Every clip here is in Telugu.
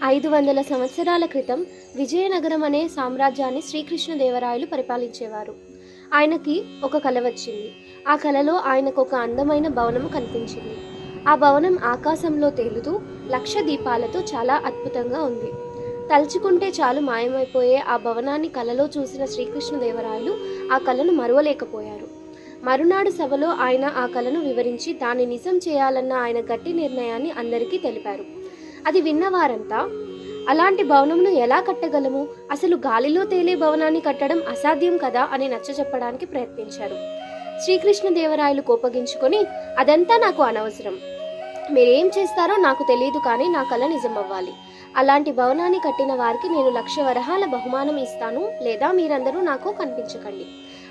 500 సంవత్సరాల క్రితం విజయనగరం అనే సామ్రాజ్యాన్ని శ్రీకృష్ణదేవరాయలు పరిపాలించేవారు. ఆయనకి ఒక కల వచ్చింది. ఆ కలలో ఆయనకు ఒక అందమైన భవనం కనిపించింది. ఆ భవనం ఆకాశంలో తేలుతూ 1,00,000 దీపాలతో చాలా అద్భుతంగా ఉంది. తలుచుకుంటే చాలు మాయమైపోయే ఆ భవనాన్ని కలలో చూసిన శ్రీకృష్ణదేవరాయలు ఆ కలను మరువలేకపోయారు. మరునాడు సభలో ఆయన ఆ కలను వివరించి దాన్ని నిజం చేయాలన్న ఆయన గట్టి నిర్ణయాన్ని అందరికీ తెలిపారు. అది విన్నవారంతా, అలాంటి భవనంను ఎలా కట్టగలము, అసలు గాలిలో తేలే భవనాన్ని కట్టడం అసాధ్యం కదా అని నచ్చచెప్పడానికి ప్రయత్నించారు. శ్రీకృష్ణదేవరాయలు కోపగించుకొని, అదంతా నాకు అనవసరం, మీరేం చేస్తారో నాకు తెలియదు, కానీ నా కల నిజమవ్వాలి. అలాంటి భవనాన్ని కట్టిన వారికి నేను 1,00,000 వరహాల బహుమానం ఇస్తాను, లేదా మీరందరూ నాకు కనిపించకండి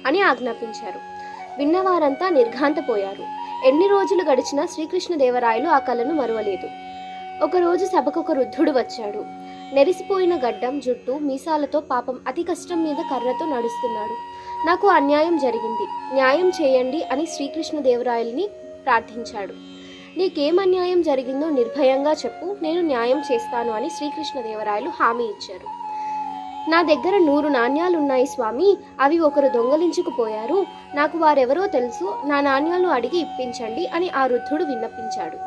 అని ఆజ్ఞాపించారు. విన్నవారంతా నిర్ఘాంతపోయారు. ఎన్ని రోజులు గడిచినా శ్రీకృష్ణదేవరాయలు ఆ కలను మరువలేదు. ఒకరోజు సభకు ఒక వృద్ధుడు వచ్చాడు. నెరిసిపోయిన గడ్డం, జుట్టు, మీసాలతో, పాపం అతి కష్టం మీద కర్రతో నడుస్తున్నాడు. నాకు అన్యాయం జరిగింది, న్యాయం చేయండి అని శ్రీకృష్ణదేవరాయల్ని ప్రార్థించాడు. నీకేం అన్యాయం జరిగిందో నిర్భయంగా చెప్పు, నేను న్యాయం చేస్తాను అని శ్రీకృష్ణదేవరాయలు హామీ ఇచ్చారు. నా దగ్గర 100 నాణ్యాలున్నాయి స్వామి, అవి ఒకరు దొంగలించుకుపోయారు. నాకు వారెవరో తెలుసు, నా నాణ్యాలు అడిగి ఇప్పించండి అని ఆ వృద్ధుడు విన్నపించాడు.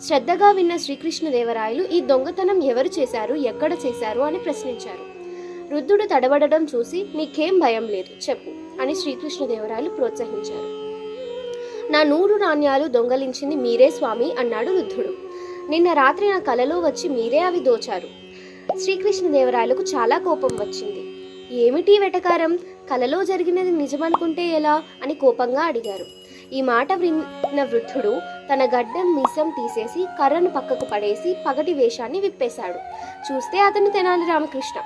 శ్రద్ధగా విన్న శ్రీకృష్ణదేవరాయలు ఈ దొంగతనం ఎవరు చేశారు, ఎక్కడ చేశారు అని ప్రశ్నించారు. వృద్ధుడు తడబడడం చూసి, నీకేం భయం లేదు, చెప్పు అని శ్రీకృష్ణదేవరాయలు ప్రోత్సహించారు. నా 100 నాణ్యాలు దొంగలించింది మీరే స్వామి అన్నాడు వృద్ధుడు. నిన్న రాత్రి నా కలలో వచ్చి మీరే అవి దోచారు. శ్రీకృష్ణదేవరాయలకు చాలా కోపం వచ్చింది. ఏమిటి వెటకారం, కలలో జరిగినది నిజమనుకుంటే ఎలా అని కోపంగా అడిగారు. ఈ మాట విన్న వృద్ధుడు తన గడ్డం, మీసం తీసేసి కర్రను పక్కకు పడేసి పగటి వేషాన్ని విప్పేశాడు. చూస్తే అతను తెనాలి రామకృష్ణ.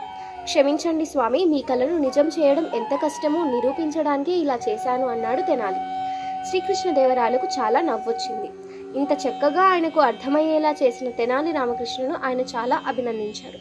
క్షమించండి స్వామి, మీ కలను నిజం చేయడం ఎంత కష్టమో నిరూపించడానికే ఇలా చేశాను అన్నాడు తెనాలి. శ్రీకృష్ణదేవరాయలకు చాలా నవ్వొచ్చింది. ఇంత చక్కగా ఆయనకు అర్థమయ్యేలా చేసిన తెనాలి రామకృష్ణను ఆయన చాలా అభినందించారు.